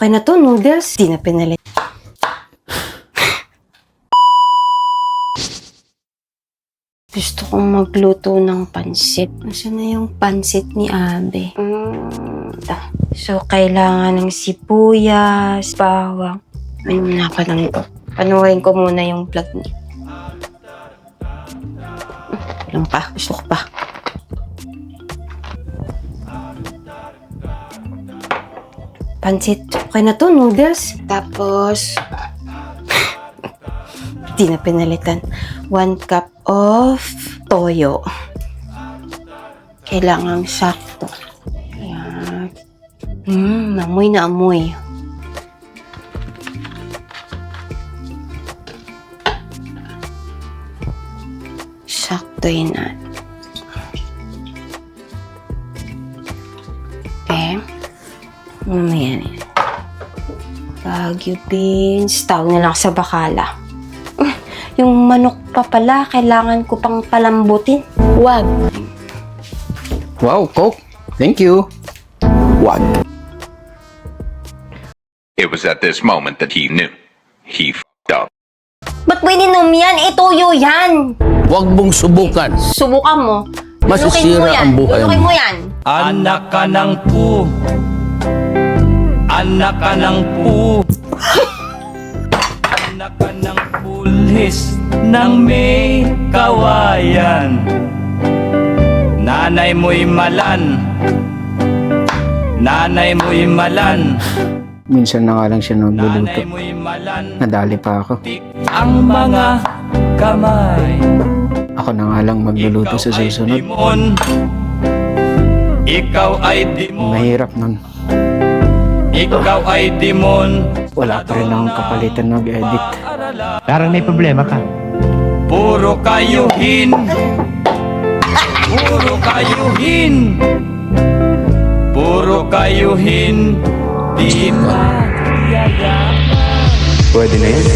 Okay na to, noodles. Di na pinalit. Gusto kong magluto ng pansit. Nasaan na yung pansit ni Abe? So, kailangan ng sibuyas, bawang. Ay, muna pa lang ito. Panuhin ko muna yung vlog niya. Lang pa. Gusto ko pa. Pansit. Okay na to, noodles. Tapos, di na pinalitan. 1 cup of toyo. Kailangang sakto. Ayan. Amoy na amoy. Sakto yun na. Okay. Ayan. Baguio beans. Tawag na lang sa bakala. Yung manok pa pala, kailangan ko pang palambutin. Wag. Wow, Coke. Thank you. Wag. It was at this moment that he knew. He f***ed up. Ba't mo ininom yan? Ituyo yan. Wag mong subukan. Subukan mo. Masisira ang buhay Lunukin mo. mo yan. Anak ka ng pu. Anak ka ng pu. Anak ka ng pulis ng may kawayan. Nanay mo'y malan. Nanay mo'y malan. Minsan na nga lang siya nagluluto. Nanay mo'y malan. Nadali pa ako. Tik ang mga kamay. Ako na nga lang magluluto sa susunod. Ikaw ay demon. Mahirap nun. Ikaw ay demon. Wala pa rin akong kapalitan mag-edit. Parang may problema ka. Puro kayuhin. Puro kayuhin. Puro kayuhin. Di ba yaya? Pwede na yun.